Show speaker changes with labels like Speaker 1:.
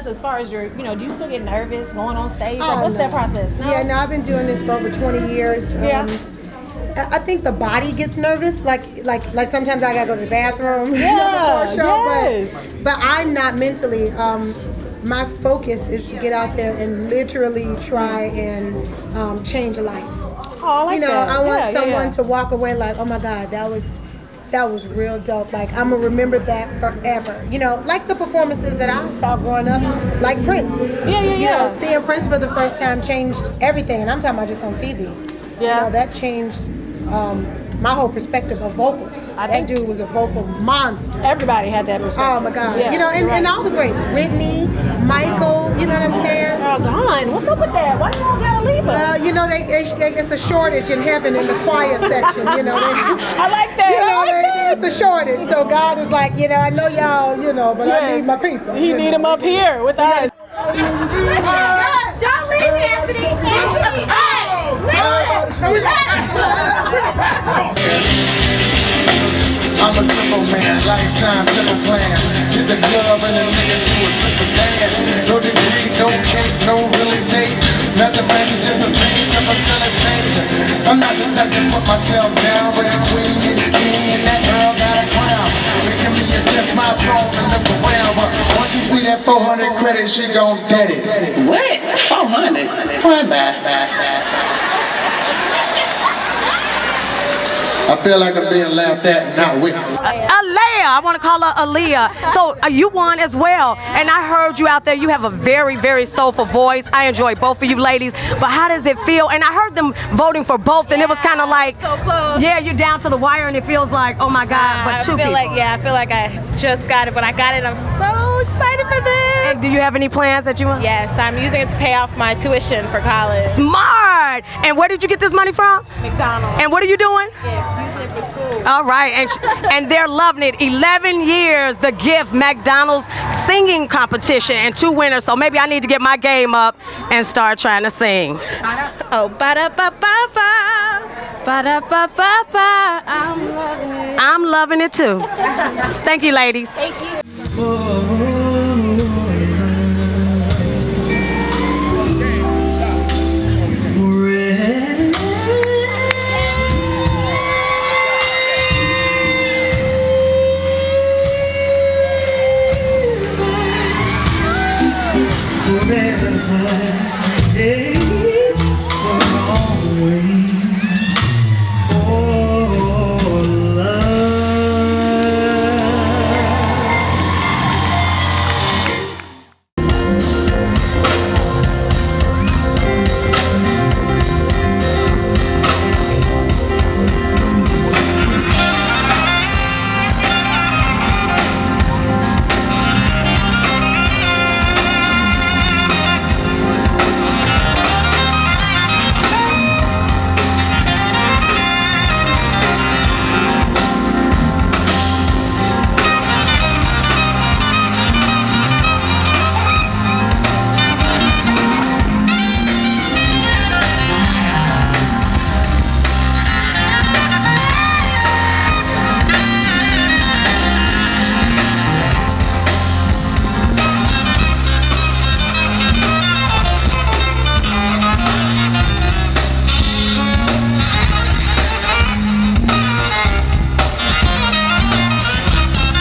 Speaker 1: As far as your, do you still get nervous going on stage? Like, what's that process? No?
Speaker 2: Yeah, no, I've been doing this for over 20 years.
Speaker 1: Yeah.
Speaker 2: I think the body gets nervous. Like sometimes I gotta go to the bathroom before a show.
Speaker 1: Yes.
Speaker 2: But I'm not mentally. My focus is to get out there and literally try and change a life.
Speaker 1: Oh, I like that.
Speaker 2: I want someone to walk away like, oh my God, that was real dope. Like, I'm gonna remember that forever. Like the performances that I saw growing up, like Prince.
Speaker 1: Yeah.
Speaker 2: Seeing Prince for the first time changed everything, and I'm talking about just on TV.
Speaker 1: Yeah.
Speaker 2: That changed my whole perspective of vocals. That dude was a vocal monster.
Speaker 1: Everybody had that perspective.
Speaker 2: Oh my God.
Speaker 1: Yeah,
Speaker 2: and all the greats, Whitney, Michael, you know what I'm saying?
Speaker 1: Oh, gone. What's up with that? Why you all gotta leave us?
Speaker 2: It's a shortage in heaven in the choir section,
Speaker 1: I like that.
Speaker 2: It's a shortage. So God is like, I know y'all, but I need my people.
Speaker 1: He need them up here with us.
Speaker 3: Don't leave, Anthony.
Speaker 4: I'm a simple man, lifetime simple plan. Hit the club and a nigga do a simple dance. No degree, no cake, no real estate. Nothing magic, just some dreams to facilitate. I'm not the type to put myself down, but a queen and a king and that girl got a crown. Making me assess my throne and look around. But once you see that 400 credit, she gon' get it.
Speaker 5: What? 400? What bye?
Speaker 4: I feel like I'm being laughed at, not with.
Speaker 6: Alea, I want to call her Aaliyah. So you won as well, and I heard you out there. You have a very, very soulful voice. I enjoy both of you ladies, but how does it feel? And I heard them voting for both, and it was kind of like
Speaker 3: so close.
Speaker 6: Yeah, you're down to the wire, and it feels like, oh my God, but two people.
Speaker 3: I feel like I just got it. When I got it, I'm so excited for this.
Speaker 6: And do you have any plans that you want?
Speaker 3: Yes, I'm using it to pay off my tuition for college.
Speaker 6: Smart. And where did you get this money from?
Speaker 3: McDonald's.
Speaker 6: And what are you doing?
Speaker 3: Yeah, using it for school.
Speaker 6: All right, and they're loving it. 11 years, The Gift, McDonald's singing competition, and 2 winners. So maybe I need to get my game up and start trying to sing.
Speaker 3: Oh, ba-da-ba-ba-ba. Ba-da-ba-ba-ba. I'm loving it.
Speaker 6: I'm loving it too. Thank you, ladies.
Speaker 3: Thank you.
Speaker 4: Forever.